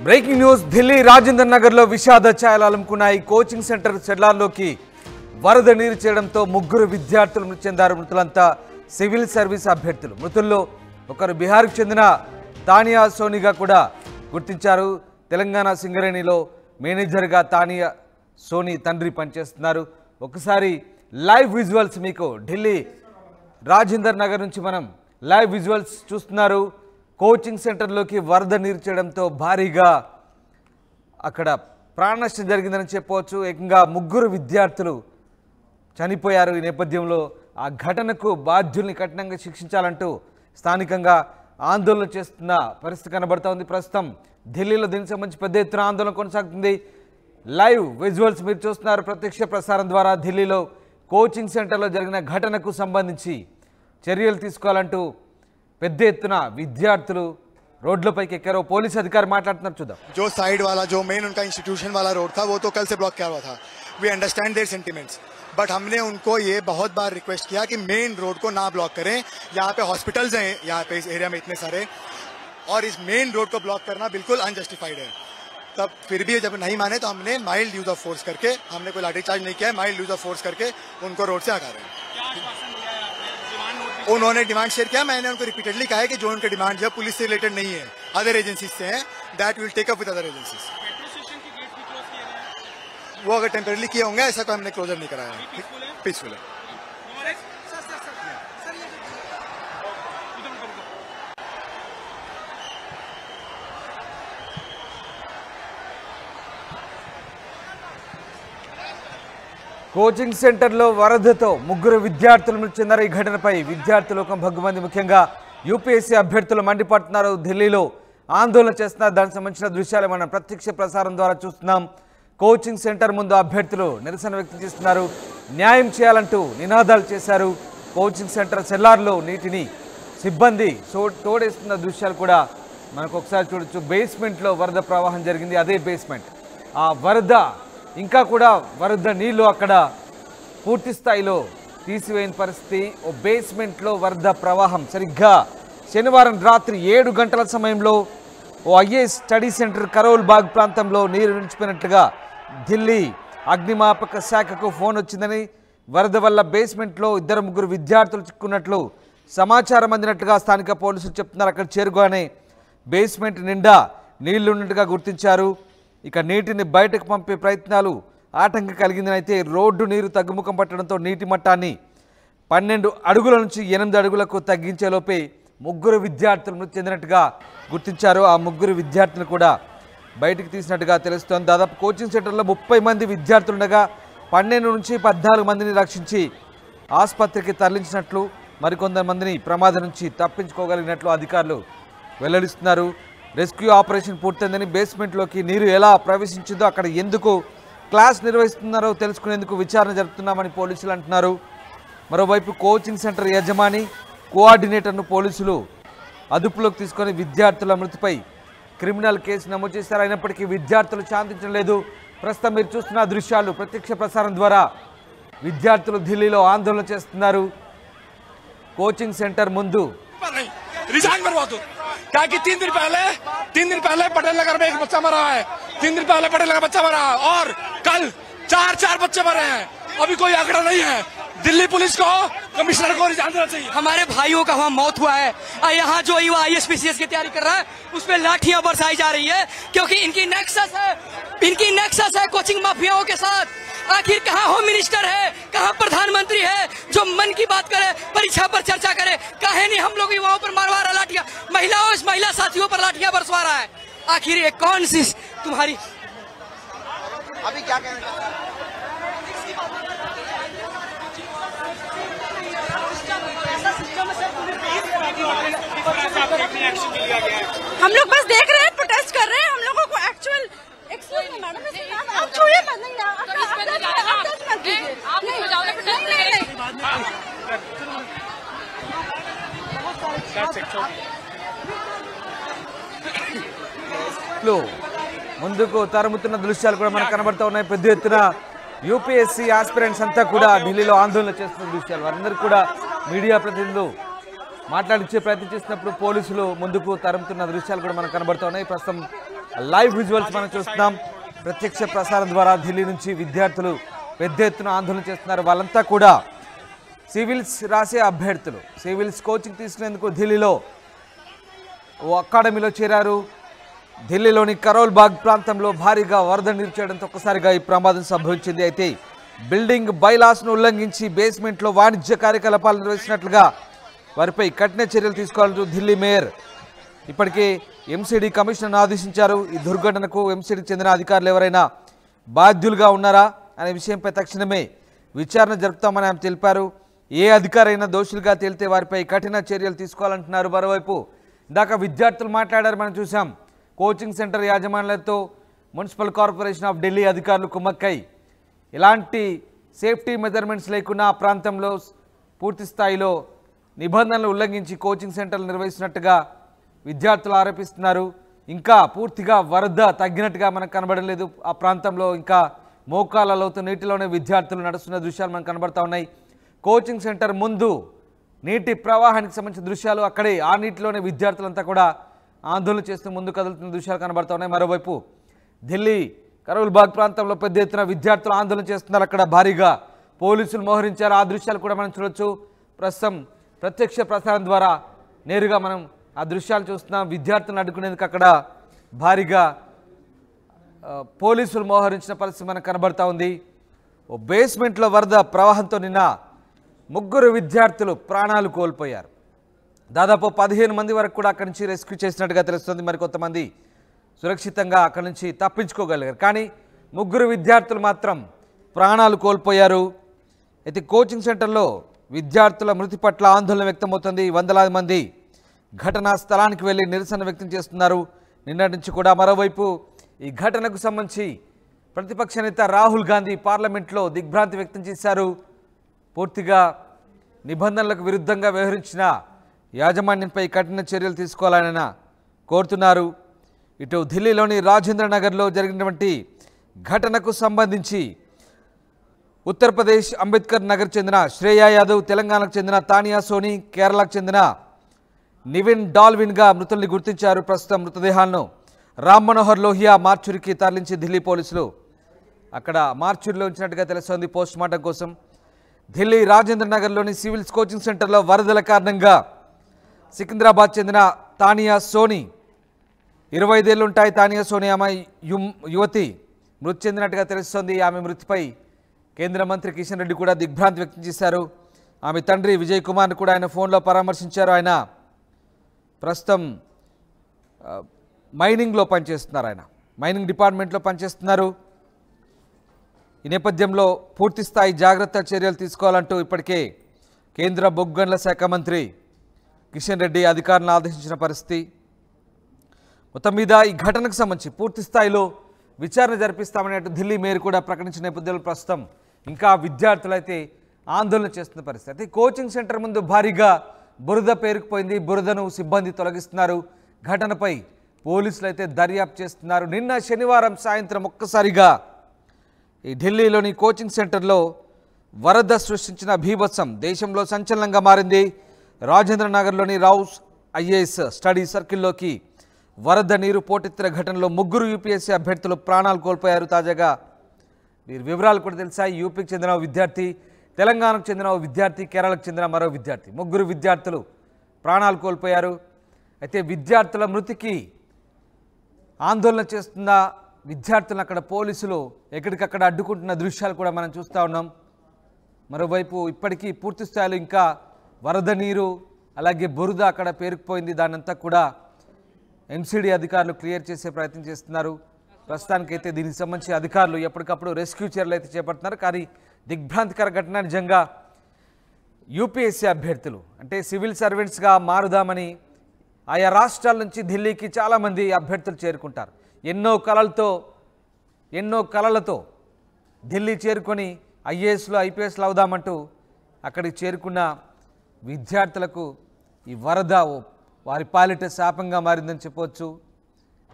Breaking news Delhi Rajendra Nagar లో విషాద ఛాయలు అలుముకున్నాయి. కోచింగ్ సెంటర్ చెల్లార్లోకి వరద నీరు చేరడంతో ముగ్గురు విద్యార్థులు మృతి చెందారు. మృతులంతా సివిల్ సర్వీస్ అభ్యర్థులు. మృతుల్లో ఒకరు బీహార్కు చెందిన తానియా సోనిగా కూడా గుర్తించారు. తెలంగాణ సింగరేణిలో మేనేజర్గా తానియా సోని తండ్రి పనిచేస్తున్నారు. ఒకసారి లైవ్ విజువల్స్ మీకు ఢిల్లీ రాజేంద్ర నగర్ నుంచి మనం లైవ్ విజువల్స్ చూస్తున్నారు. కోచింగ్ సెంటర్లోకి వరద నీరు చేయడంతో భారీగా అక్కడ ప్రాణ నష్టం జరిగిందని చెప్పవచ్చు. ఏకంగా ముగ్గురు విద్యార్థులు చనిపోయారు. ఈ నేపథ్యంలో ఆ ఘటనకు బాధ్యుల్ని కఠినంగా శిక్షించాలంటూ స్థానికంగా ఆందోళన చేస్తున్న పరిస్థితి కనబడుతోంది. ప్రస్తుతం ఢిల్లీలో దీనికి సంబంధించి పెద్ద ఎత్తున ఆందోళన కొనసాగుతుంది. లైవ్ విజువల్స్ మీరు చూస్తున్నారు ప్రత్యక్ష ప్రసారం ద్వారా. ఢిల్లీలో కోచింగ్ సెంటర్లో జరిగిన ఘటనకు సంబంధించి చర్యలు తీసుకోవాలంటూ పెద్ద ఎత్తున విద్యార్థులు రోడ్లపైకి ఎక్కారు. పోలీస్ అధికారి మాట్లాడుతున్నారు, చూద్దాం. जो साइड वाला जो मेन उनका इंस्टीट्यूशन वाला रोड था वो तो कल से ब्लॉक किया हुआ था. We understand their sentiments, but हमने उनको ये बहुत बार रिक्वेस्ट किया कि मेन रोड को ना ब्लॉक करें. यहाँ पे हॉस्पिटल्स हैं, यहाँ पे इस एरिया में इतने सारे, और इस मेन रोड को ब्लॉक करना बिल्कुल अनजस्टिफाइड है. तब फिर भी जब नहीं माने तो हमने माइल्ड यूज ऑफ फोर्स करके, हमने कोई लाठीचार्ज नहीं किया है, माइल्ड यूज ऑफ फोर्स करके उनको रोड से हटा रहे हैं. उन्होंने डिमांड शेयर किया. मैंने उनको रिपीटेडली कहा है कि जो उनके डिमांड है पुलिस से रिलेटेड नहीं है, अदर एजेंसीज से हैं. That will take up with other agencies. वो अगर टेम्परेली किए होंगे, ऐसा कोई हमने क्लोजर नहीं कराया है. पीसफुल है. కోచింగ్ సెంటర్లో వరదతో ముగ్గురు విద్యార్థులు మృతి చెందారు. ఈ ఘటనపై విద్యార్థులకు భగ్గుమంది, ముఖ్యంగా యూపీఎస్సీ అభ్యర్థులు మండిపడుతున్నారు. ఢిల్లీలో ఆందోళన చేస్తున్నారు. దానికి సంబంధించిన దృశ్యాలు మనం ప్రత్యక్ష ప్రసారం ద్వారా చూస్తున్నాం. కోచింగ్ సెంటర్ ముందు అభ్యర్థులు నిరసన వ్యక్తం చేస్తున్నారు. న్యాయం చేయాలంటూ నినాదాలు చేశారు. కోచింగ్ సెంటర్ సెల్లార్లో నీటిని సిబ్బంది తోడేస్తున్న దృశ్యాలు కూడా మనకు ఒకసారి చూడొచ్చు. బేస్మెంట్లో వరద ప్రవాహం జరిగింది. అదే బేస్మెంట్, ఆ వరద ఇంకా కూడా వరద నీళ్లు అక్కడ పూర్తి స్థాయిలో తీసివేయని పరిస్థితి. ఓ బేస్మెంట్లో వరద ప్రవాహం. సరిగ్గా శనివారం రాత్రి 7 గంటల సమయంలో ఓ ఐఏఎస్ స్టడీ సెంటర్ కరోల్ బాగ్ ప్రాంతంలో నీరు నిలిచిపోయినట్లుగా ఢిల్లీ అగ్నిమాపక శాఖకు ఫోన్ వచ్చిందని, వరద వల్ల బేస్మెంట్లో 2-3 విద్యార్థులు చిక్కున్నట్లు సమాచారం అందినట్లుగా స్థానిక పోలీసులు చెప్తున్నారు. అక్కడ చేరుగానే బేస్మెంట్ నిండా నీళ్లున్నట్టుగా గుర్తించారు. ఇక నీటిని బయటకు పంపే ప్రయత్నాలు ఆటంకం కలిగిందని, అయితే రోడ్డు నీరు తగ్గుముఖం పట్టడంతో నీటి మట్టాన్ని 12 అడుగుల నుంచి 8 అడుగులకు తగ్గించేలోపే ముగ్గురు విద్యార్థులు మృతి చెందినట్టుగా గుర్తించారు. ఆ ముగ్గురు విద్యార్థులు కూడా బయటకు తీసినట్టుగా తెలుస్తోంది. దాదాపు కోచింగ్ సెంటర్లో 30 మంది విద్యార్థులు ఉండగా 12 నుంచి 14 మందిని రక్షించి ఆసుపత్రికి తరలించినట్లు, మరికొంతమందిని ప్రమాదం నుంచి తప్పించుకోగలిగినట్లు అధికారులు వెల్లడిస్తున్నారు. రెస్క్యూ ఆపరేషన్ పూర్తయిందని, బేస్మెంట్లోకి నీరు ఎలా ప్రవేశించిందో, అక్కడ ఎందుకు క్లాస్ నిర్వహిస్తున్నారో తెలుసుకునేందుకు విచారణ జరుపుతున్నామని పోలీసులు అంటున్నారు. మరోవైపు కోచింగ్ సెంటర్ యజమాని, కోఆర్డినేటర్ను పోలీసులు అదుపులోకి తీసుకొని విద్యార్థుల మృతిపై క్రిమినల్ కేసు నమోదు చేశారు. అయినప్పటికీ విద్యార్థులు శాంతించడం లేదు. ప్రస్తుతం మీరు చూస్తున్న దృశ్యాలు ప్రత్యక్ష ప్రసారం ద్వారా విద్యార్థులు ఢిల్లీలో ఆందోళన చేస్తున్నారు. కోచింగ్ సెంటర్ ముందు क्या कि 3 दिन पहले पटेल नगर में एक बच्चा मरा है. 3 दिन पहले पटेल नगर बच्चा मरा, और कल 4 बच्चे मरे हैं. अभी कोई आंकड़ा नहीं है. दिल्ली पुलिस को, कमिश्नर को रिजाइन देना चाहिए. हमारे भाइयों का वहाँ मौत हुआ है. यहाँ जो युवा ISPCS की तैयारी कर रहा है उस पर लाठियां बरसाई जा रही है, क्योंकि इनकी नेक्सस है कोचिंग माफियाओं के साथ. आखिर कहाँ होम मिनिस्टर है, कहाँ प्रधानमंत्री है जो मन की बात करे, परीक्षा पर चर्चा करे? काहे नहीं हम लोग युवाओं पर मारवा रहा लाठियां, महिला साथियों पर लाठियां बरसवा रहा है? आखिर ये कौन सी तुम्हारी अभी क्या कहना चाहते हैं? हम लोग बस देख रहे हैं, प्रोटेस्ट कर रहे हैं. हम लोगों को एक्चुअल मैडम आप छुए मत, नहीं ముందుకు తరుముతున్న దృశ్యాలు కూడా మనకు కనబడుతూ ఉన్నాయి. పెద్ద ఎత్తున యూపీఎస్సీ ఆస్పిరెంట్స్ అంతా కూడా ఢిల్లీలో ఆందోళన చేస్తున్న దృశ్యాలు. వారందరూ కూడా మీడియా ప్రతినిధులు మాట్లాడించే ప్రయత్నం చేసినప్పుడు పోలీసులు ముందుకు తరుముతున్న దృశ్యాలు కూడా మనకు కనబడుతూ ఉన్నాయి. ప్రస్తుతం లైవ్ విజువల్స్ మనం చూస్తున్నాం. ప్రత్యక్ష ప్రసారం ద్వారా ఢిల్లీ నుంచి విద్యార్థులు పెద్ద ఎత్తున ఆందోళన చేస్తున్నారు. వాళ్ళంతా కూడా సివిల్స్ రాసే అభ్యర్థులు, సివిల్స్ కోచింగ్ తీసుకునేందుకు ఢిల్లీలో ఓ అకాడమీలో చేరారు. ఢిల్లీలోని కరోల్ బాగ్ ప్రాంతంలో భారీగా వరద నీరు చేయడంతో ఒక్కసారిగా ఈ ప్రమాదం సంభవించింది. అయితే బిల్డింగ్ బైలాస్ను ఉల్లంఘించి బేస్మెంట్లో వాణిజ్య కార్యకలాపాలు నిర్వహించినట్లుగా వారిపై కఠిన చర్యలు తీసుకోవాలంటూ ఢిల్లీ మేయర్ ఇప్పటికే ఎంసీడీ కమిషనర్ను ఆదేశించారు. ఈ దుర్ఘటనకు ఎంసీడీకి చెందిన అధికారులు ఎవరైనా బాధ్యులుగా ఉన్నారా అనే విషయంపై తక్షణమే విచారణ జరుపుతామని ఆమె తెలిపారు. ఏ అధికారైనా దోషులుగా తేలితే వారిపై కఠిన చర్యలు తీసుకోవాలంటున్నారు. మరోవైపు ఇందాక విద్యార్థులు మాట్లాడారు, మనం చూసాం. కోచింగ్ సెంటర్ యాజమాన్యాలతో మున్సిపల్ కార్పొరేషన్ ఆఫ్ ఢిల్లీ అధికారులు కుమ్మక్కై ఎలాంటి సేఫ్టీ మెజర్మెంట్స్ లేకుండా ఆ ప్రాంతంలో పూర్తి స్థాయిలో నిబంధనలు ఉల్లంఘించి కోచింగ్ సెంటర్లు నిర్వహిస్తున్నట్టుగా విద్యార్థులు ఆరోపిస్తున్నారు. ఇంకా పూర్తిగా వరద తగ్గినట్టుగా మనకు కనబడడం లేదు. ఆ ప్రాంతంలో ఇంకా మోకాల లోతు నీటిలోనే విద్యార్థులు నడుస్తున్న దృశ్యాలు మనకు కనబడతా ఉన్నాయి. కోచింగ్ సెంటర్ ముందు నీటి ప్రవాహానికి సంబంధించిన దృశ్యాలు, అక్కడే ఆ నీటిలోనే విద్యార్థులంతా కూడా ఆందోళన చేస్తూ ముందు కదులుతున్న దృశ్యాలు కనబడతా ఉన్నాయి. మరోవైపు ఢిల్లీ కరోల్ బాగ్ ప్రాంతంలో పెద్ద ఎత్తున విద్యార్థులు ఆందోళన చేస్తున్నారు. అక్కడ భారీగా పోలీసులు మోహరించారు. ఆ దృశ్యాలు కూడా మనం చూడొచ్చు. ప్రస్తుతం ప్రత్యక్ష ప్రసారం ద్వారా నేరుగా మనం ఆ దృశ్యాలు చూస్తున్నాం. విద్యార్థులను అడ్డుకునేందుకు అక్కడ భారీగా పోలీసులు మోహరించిన పరిస్థితి మనకు కనబడతా ఉంది. ఓ బేస్మెంట్లో వరద ప్రవాహంతో నిన్న 3 విద్యార్థులు ప్రాణాలు కోల్పోయారు. దాదాపు 15 మంది వరకు కూడా అక్కడి నుంచి రెస్క్యూ చేసినట్టుగా తెలుస్తుంది. మరికొంతమంది సురక్షితంగా అక్కడి నుంచి తప్పించుకోగలిగారు. కానీ 3 విద్యార్థులు మాత్రం ప్రాణాలు కోల్పోయారు. అయితే కోచింగ్ సెంటర్లో విద్యార్థుల మృతి పట్ల ఆందోళన వ్యక్తమవుతుంది. వందలాది మంది ఘటనా స్థలానికి వెళ్ళి నిరసన వ్యక్తం చేస్తున్నారు నిన్నటి నుంచి కూడా. మరోవైపు ఈ ఘటనకు సంబంధించి ప్రతిపక్ష నేత రాహుల్ గాంధీ పార్లమెంట్లో దిగ్భ్రాంతి వ్యక్తం చేశారు. పూర్తిగా నిబంధనలకు విరుద్ధంగా వ్యవహరించిన యాజమాన్యంపై కఠిన చర్యలు తీసుకోవాలని కోరుతున్నారు. ఇటు ఢిల్లీలోని రాజేంద్ర నగర్లో జరిగినటువంటి ఘటనకు సంబంధించి ఉత్తరప్రదేశ్ అంబేద్కర్ నగర్ చెందిన శ్రేయా యాదవ్, తెలంగాణకు చెందిన తానియా సోని, కేరళకు చెందిన నివిన్ డాల్విన్గా మృతుల్ని గుర్తించారు. ప్రస్తుతం మృతదేహాలను రామ్ మనోహర్ లోహియా మార్చురికి తరలించి ఢిల్లీ పోలీసులు అక్కడ మార్చురిలో ఉంచినట్టుగా తెలుస్తోంది పోస్టుమార్టం కోసం. ఢిల్లీ రాజేంద్ర నగర్లోని సివిల్స్ కోచింగ్ సెంటర్లో వరదల కారణంగా సికింద్రాబాద్ చెందిన తానియా సోని, 25 ఏళ్ళు ఉంటాయి తానియా సోని, ఆమె యువతి మృతి చెందినట్టుగా తెలుస్తోంది. ఆమె మృతిపై కేంద్ర మంత్రి కిషన్ రెడ్డి కూడా దిగ్భ్రాంతి వ్యక్తం చేశారు. ఆమె తండ్రి విజయ్ కుమార్ని కూడా ఆయన ఫోన్లో పరామర్శించారు. ఆయన ప్రస్తుతం మైనింగ్లో పనిచేస్తున్నారు. ఆయన మైనింగ్ డిపార్ట్మెంట్లో పనిచేస్తున్నారు. ఈ నేపథ్యంలో పూర్తి స్థాయి జాగ్రత్త చర్యలు తీసుకోవాలంటూ ఇప్పటికే కేంద్ర బొగ్గు గనుల శాఖ మంత్రి కిషన్ రెడ్డి అధికారులను ఆదేశించిన పరిస్థితి. మొత్తం మీద ఈ ఘటనకు సంబంధించి పూర్తి స్థాయిలో విచారణ జరిపిస్తామని ఢిల్లీ మేయర్ కూడా ప్రకటించిన నేపథ్యంలో ప్రస్తుతం ఇంకా విద్యార్థులు అయితే ఆందోళన చేస్తున్న పరిస్థితి. అయితే కోచింగ్ సెంటర్ ముందు భారీగా బురద పేరుకుపోయింది. బురదను సిబ్బంది తొలగిస్తున్నారు. ఘటనపై పోలీసులు అయితే దర్యాప్తు చేస్తున్నారు. నిన్న శనివారం సాయంత్రం ఒక్కసారిగా ఈ ఢిల్లీలోని కోచింగ్ సెంటర్లో వరద సృష్టించిన బీభత్సం దేశంలో సంచలనంగా మారింది. రాజేంద్ర నగర్లోని రావుస్ ఐఏఎస్ స్టడీ సర్కిల్లోకి వరద నీరు పోటెత్తిన ఘటనలో 3 యూపీఎస్సీ అభ్యర్థులు ప్రాణాలు కోల్పోయారు. తాజాగా వీరి వివరాలు కూడా తెలిసాయి. యూపీకి చెందిన విద్యార్థి, తెలంగాణకు చెందిన విద్యార్థి, కేరళకు చెందిన మరో విద్యార్థి, 3 విద్యార్థులు ప్రాణాలు కోల్పోయారు. అయితే విద్యార్థుల మృతికి ఆందోళన చేస్తున్న విద్యార్థులను అక్కడ పోలీసులు ఎక్కడికక్కడ అడ్డుకుంటున్న దృశ్యాలు కూడా మనం చూస్తూ ఉన్నాం. మరోవైపు ఇప్పటికీ పూర్తి స్థాయిలో ఇంకా వరద నీరు అలాగే బురద అక్కడ పేరుకుపోయింది. దానంతా కూడా ఎంసీడీ అధికారులు క్లియర్ చేసే ప్రయత్నం చేస్తున్నారు. ప్రస్తుతానికైతే దీనికి సంబంధించి అధికారులు ఎప్పటికప్పుడు రెస్క్యూ చర్యలు అయితే చేపడుతున్నారు. కానీ దిగ్భ్రాంతికర ఘటన నిజంగా యూపీఎస్సీ అభ్యర్థులు అంటే సివిల్ సర్వెంట్స్గా మారుదామని ఆయా రాష్ట్రాల నుంచి ఢిల్లీకి చాలామంది అభ్యర్థులు చేరుకుంటారు. ఎన్నో కలలతో ఢిల్లీ చేరుకొని ఐఏఎస్లు ఐపీఎస్లు అవుదామంటూ అక్కడికి చేరుకున్న విద్యార్థులకు ఈ వరద వారి పాలిట శాపంగా మారిందని చెప్పవచ్చు.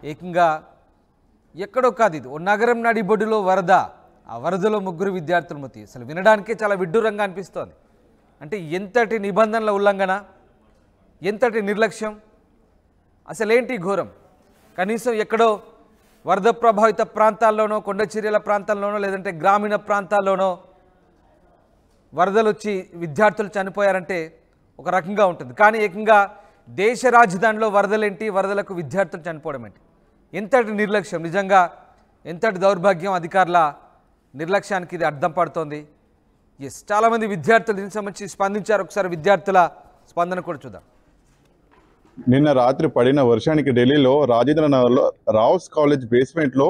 ఏకంగా ఎక్కడో కాదు, ఇది ఓ నగరం నడిబొడ్డులో వరద. ఆ వరదలో 3 విద్యార్థుల మృతి అసలు వినడానికే చాలా విడ్డూరంగా అనిపిస్తోంది. అంటే ఎంతటి నిబంధనల ఉల్లంఘన, ఎంతటి నిర్లక్ష్యం, అసలేంటి ఘోరం. కనీసం ఎక్కడో వరద ప్రభావిత ప్రాంతాల్లోనో, కొండ చర్యల ప్రాంతాల్లోనో, లేదంటే గ్రామీణ ప్రాంతాల్లోనో వరదలు వచ్చి విద్యార్థులు చనిపోయారంటే ఒక రకంగా ఉంటుంది. కానీ ఏకంగా దేశ రాజధానిలో వరదలేంటి, వరదలకు విద్యార్థులు చనిపోవడం ఏంటి? ఎంతటి నిర్లక్ష్యం, నిజంగా ఎంతటి దౌర్భాగ్యం అధికారుల నిర్లక్ష్యానికి ఇది అర్థం పడుతోంది. ఎస్, చాలామంది విద్యార్థులు దీనికి సంబంధించి స్పందించారు. ఒకసారి విద్యార్థుల స్పందన కూడా చూద్దాం. నిన్న రాత్రి పడిన వర్షానికి ఢిల్లీలో రాజేంద్ర నగర్లో రావుస్ కాలేజ్ బేస్మెంట్లో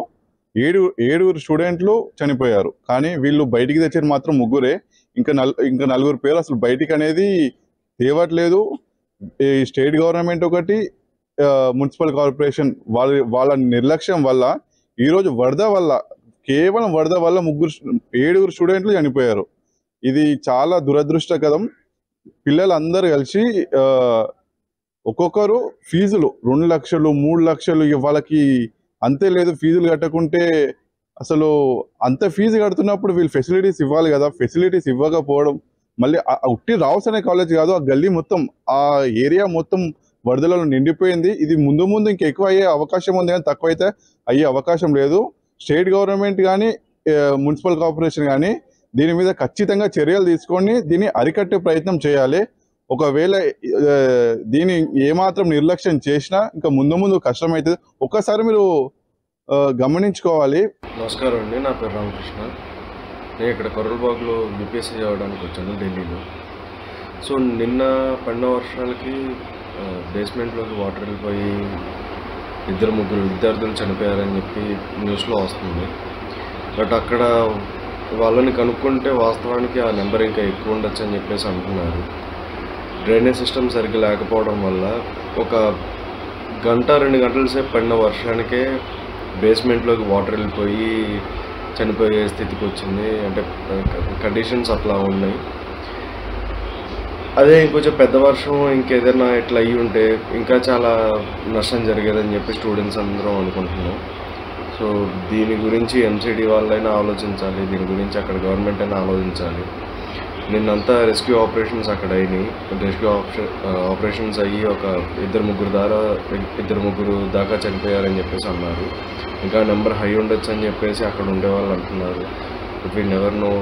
ఏడుగురు స్టూడెంట్లు చనిపోయారు. కానీ వీళ్ళు బయటికి తెచ్చిన మాత్రం ముగ్గురే. ఇంకా నలుగురు పేరు అసలు బయటికి అనేది తేవట్లేదు. ఈ స్టేట్ గవర్నమెంట్ ఒకటి, మున్సిపల్ కార్పొరేషన్ వాళ్ళ నిర్లక్ష్యం వల్ల ఈరోజు వరద వల్ల, కేవలం వరద వల్ల ఏడుగురు స్టూడెంట్లు చనిపోయారు. ఇది చాలా దురదృష్టకరం. పిల్లలందరూ కలిసి ఒక్కొక్కరు ఫీజులు 2 లక్షలు 3 లక్షలు వాళ్ళకి అంతే లేదు. ఫీజులు కట్టకుంటే అసలు అంత ఫీజు కడుతున్నప్పుడు వీళ్ళు ఫెసిలిటీస్ ఇవ్వాలి కదా. ఫెసిలిటీస్ ఇవ్వకపోవడం, మళ్ళీ ఉట్టి రావుస్ అనే కాలేజ్ కాదు, ఆ గల్లీ మొత్తం, ఆ ఏరియా మొత్తం వరదలలో నిండిపోయింది. ఇది ముందు ఇంకా ఎక్కువ అయ్యే అవకాశం ఉంది, కానీ తక్కువ అయితే అయ్యే అవకాశం లేదు. స్టేట్ గవర్నమెంట్ కానీ మున్సిపల్ కార్పొరేషన్ కానీ దీని మీద ఖచ్చితంగా చర్యలు తీసుకొని దీన్ని అరికట్టే ప్రయత్నం చేయాలి. ఒకవేళ దీన్ని ఏమాత్రం నిర్లక్ష్యం చేసినా ఇంకా ముందు కష్టమవుతుంది. ఒక్కసారి మీరు గమనించుకోవాలి. నమస్కారం అండి, నా పేరు రామకృష్ణ. నేను ఇక్కడ కొర్రలబాగ్లో యూపీఎస్సీ చదవడానికి వచ్చాను ఢిల్లీలో. సో నిన్న పడిన వర్షాలకి బేస్మెంట్లోకి వాటర్ వెళ్ళిపోయి 2-3 విద్యార్థులు చనిపోయారని చెప్పి న్యూస్లో వస్తుంది. బట్ అక్కడ వాళ్ళని కనుక్కుంటే వాస్తవానికి ఆ నెంబర్ ఇంకా ఎక్కువ ఉండొచ్చు అని చెప్పేసి అంటున్నారు. డ్రైనేజ్ సిస్టమ్ సరిగ్గా లేకపోవడం వల్ల ఒక 1-2 గంటల సేపు పడిన వర్షానికే బేస్మెంట్లోకి వాటర్ వెళ్ళిపోయి చనిపోయే స్థితికి వచ్చింది. అంటే కండిషన్స్ అట్లా ఉన్నాయి. అదే ఇంకొంచెం పెద్ద వర్షం ఇంకేదైనా ఇట్లా అయ్యి ఉంటే ఇంకా చాలా నష్టం జరిగేదని చెప్పి స్టూడెంట్స్ అందరం అనుకుంటున్నాం. సో దీని గురించి ఎంసీడీ వాళ్ళైనా ఆలోచించాలి, దీని గురించి అక్కడ గవర్నమెంట్ అయినా ఆలోచించాలి. నిన్నంతా రెస్క్యూ ఆపరేషన్స్ అక్కడ అయినాయి. రెస్క్యూ ఆపరేషన్స్ అయ్యి ఒక 2-3 దాకా చనిపోయారని చెప్పేసి అన్నారు. ఇంకా నెంబర్ హై ఉండొచ్చు అని చెప్పేసి అక్కడ ఉండేవాళ్ళు అంటున్నారు. But we never know.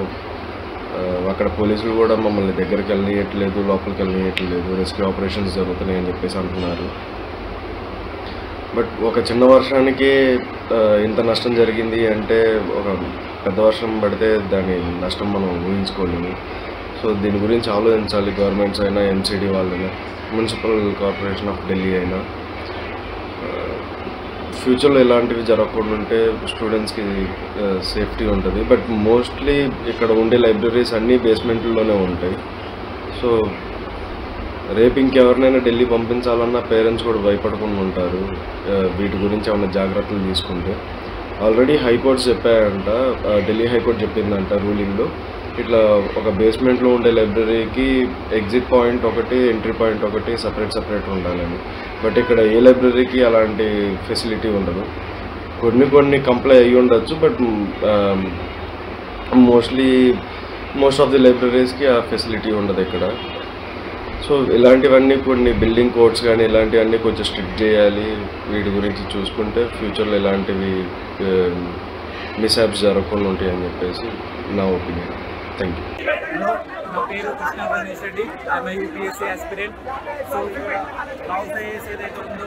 అక్కడ పోలీసులు కూడా మమ్మల్ని దగ్గరికి వెళ్ళనియట్లేదు, లోపలికి వెళ్ళనియట్లేదు, రెస్క్యూ ఆపరేషన్స్ జరుగుతున్నాయి అని చెప్పేసి అంటున్నారు. బట్ ఒక చిన్న వర్షానికి ఇంత నష్టం జరిగింది అంటే ఒక పెద్ద వర్షం పడితే దాని నష్టం మనం ఊహించుకోలేము. సో దీని గురించి ఆలోచించాలి గవర్నమెంట్స్ అయినా, ఎంసీడీ వాళ్ళైనా, మున్సిపల్ కార్పొరేషన్ ఆఫ్ ఢిల్లీ అయినా. ఫ్యూచర్లో ఇలాంటివి జరగకుండా ఉంటే స్టూడెంట్స్కి సేఫ్టీ ఉంటుంది. బట్ మోస్ట్లీ ఇక్కడ ఉండే లైబ్రరీస్ అన్నీ బేస్మెంట్లోనే ఉంటాయి. సో రేపు ఇంకెవరినైనా ఢిల్లీ పంపించాలన్నా పేరెంట్స్ కూడా భయపడకుండా ఉంటారు వీటి గురించి ఏమైనా జాగ్రత్తలు తీసుకుంటే. ఆల్రెడీ హైకోర్టు చెప్పారంట, ఢిల్లీ హైకోర్టు చెప్పిందంట రూలింగ్లో, ఇట్లా ఒక బేస్మెంట్లో ఉండే లైబ్రరీకి ఎగ్జిట్ పాయింట్ ఒకటి, ఎంట్రీ పాయింట్ ఒకటి సపరేట్ ఉండాలని. బట్ ఇక్కడ ఏ లైబ్రరీకి అలాంటి ఫెసిలిటీ ఉండదు. కొన్ని కంప్లై అయ్యి ఉండొచ్చు, బట్ మోస్ట్ ఆఫ్ ది లైబ్రరీస్కి ఆ ఫెసిలిటీ ఉండదు ఇక్కడ. సో ఇలాంటివన్నీ కొన్ని బిల్డింగ్ కోడ్స్ కానీ ఇలాంటివన్నీ కొంచెం స్ట్రిక్ట్ చేయాలి. వీటి గురించి చూసుకుంటే ఫ్యూచర్లో ఇలాంటివి మిస్హ్యాప్స్ జరగకుండా ఉంటాయని చెప్పేసి నా ఒపీనియన్. Thank you. నా పేరు Krishna Ganesh Reddy, I'm UPSC aspirant. So Rao's IAS ఏదైతే ఉందో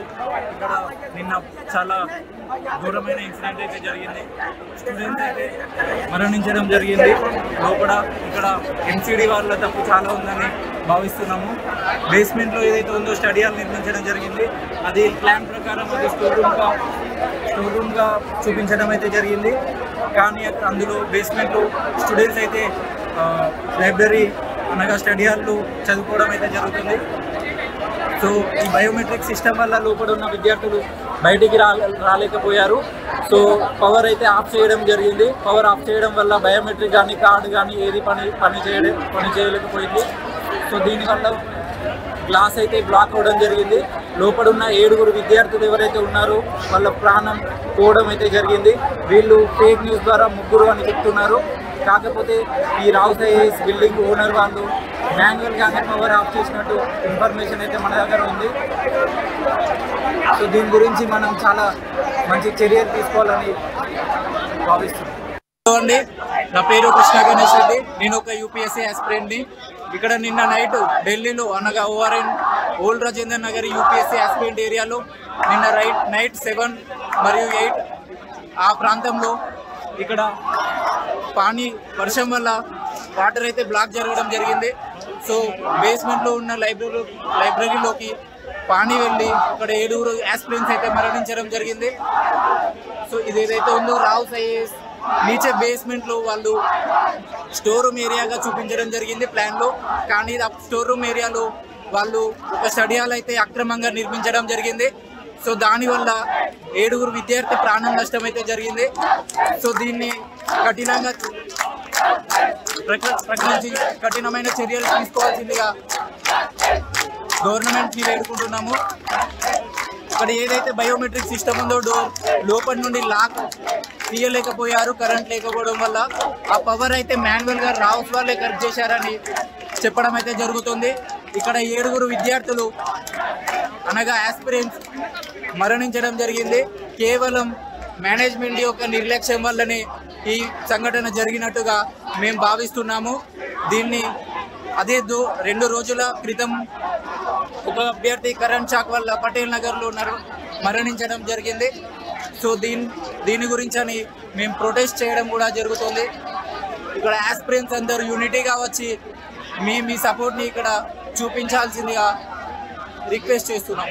ఇక్కడ నిన్న చాలా ఘోరమైన ఇన్సిడెంట్ అయితే జరిగింది. స్టూడెంట్స్ అయితే మరణించడం జరిగింది. లోపల ఇక్కడ ఎంసీడీ వాళ్ళ తప్పు చాలా ఉందని భావిస్తున్నాము. బేస్మెంట్లో ఏదైతే ఉందో స్టడీ హాల్ నిర్మించడం జరిగింది. అది ప్లాన్ ప్రకారం అది స్టోర్ రూమ్గా చూపించడం అయితే జరిగింది. కానీ అందులో బేస్మెంట్లో స్టూడెంట్స్ అయితే లైబ్రరీ అనగా స్టడీ హాల్లో చదువుకోవడం అయితే జరుగుతుంది. సో ఈ బయోమెట్రిక్ సిస్టమ్ వల్ల లోపల ఉన్న విద్యార్థులు బయటికి రాలేకపోయారు. సో పవర్ అయితే ఆఫ్ చేయడం జరిగింది. పవర్ ఆఫ్ చేయడం వల్ల బయోమెట్రిక్ కానీ కార్డు కానీ ఏది పని చేయలేకపోయింది. సో దీనివల్ల గ్లాస్ అయితే బ్లాక్ అవ్వడం జరిగింది. లోపల ఉన్న 7 విద్యార్థులు ఎవరైతే ఉన్నారో వాళ్ళ ప్రాణం పోవడం అయితే జరిగింది. వీళ్ళు ఫేక్ న్యూస్ ద్వారా 3 అని చెప్తున్నారు. కాకపోతే ఈ రావుస్ ఐఏఎస్ బిల్డింగ్ ఓనర్ వాళ్ళు మాన్యువల్గా పవర్ ఆఫ్ చేసినట్టు ఇన్ఫర్మేషన్ అయితే మన దగ్గర ఉంది. సో దీని గురించి మనం చాలా మంచి చర్యలు తీసుకోవాలని భావిస్తున్నాం. అండి, నా పేరు కృష్ణ గణేష్ రెడ్డి. నేను ఒక యూపీఎస్సీ ఆస్పిరెంట్ని. ఇక్కడ నిన్న నైట్ ఢిల్లీలో అనగా ORN old Rajender Nagar UPSC aspirant ఏరియాలో నిన్న నైట్ 7 మరియు 8 ఆ ప్రాంతంలో ఇక్కడ వర్షం వల్ల వాటర్ అయితే బ్లాక్ జరగడం జరిగింది. సో బేస్మెంట్లో ఉన్న లైబ్రరీలోకి పానీ వెళ్ళి అక్కడ 7 ఆస్పిరెంట్స్ అయితే మరణించడం జరిగింది. సో ఇదేదైతే ఉందో రావుస్ ఐఏఎస్ నీచే బేస్మెంట్లో వాళ్ళు స్టోర్ రూమ్ ఏరియాగా చూపించడం జరిగింది ప్లాన్లో. కానీ ఆ స్టోర్ రూమ్ ఏరియాలో వాళ్ళు ఒక స్టడీ హాల్ అయితే అక్రమంగా నిర్మించడం జరిగింది. సో దానివల్ల 7 విద్యార్థి ప్రాణం నష్టం అయితే జరిగింది. సో దీన్ని కఠినంగా ప్రకటించి కఠినమైన చర్యలు తీసుకోవాల్సిందిగా గవర్నమెంట్ని వేడుకుంటున్నాము. ఇక్కడ ఏదైతే బయోమెట్రిక్ సిస్టమ్ ఉందో లోపలి నుండి లాక్ తీయలేకపోయారు కరెంట్ లేకపోవడం వల్ల. ఆ పవర్ అయితే మాన్యువల్గా రావుస్ వాళ్ళే కట్ చేశారని చెప్పడం అయితే జరుగుతుంది. ఇక్కడ 7 విద్యార్థులు అనగా ఆస్పిరెంట్స్ మరణించడం జరిగింది. కేవలం మేనేజ్మెంట్ యొక్క నిర్లక్ష్యం వల్లనే ఈ సంఘటన జరిగినట్టుగా మేము భావిస్తున్నాము. దీన్ని 2 రోజుల క్రితం ఒక అభ్యర్థి కరెంట్ షాక్ వల్ల పటేల్ నగర్లో మరణించడం జరిగింది. సో దీని గురించి మేము ప్రొటెస్ట్ చేయడం కూడా జరుగుతుంది. ఇక్కడ ఆస్పిరెంట్స్ అందరూ యూనిటీగా వచ్చి మీ సపోర్ట్ని ఇక్కడ చూపించాల్సిందిగా రిక్వెస్ట్ చేస్తున్నాం.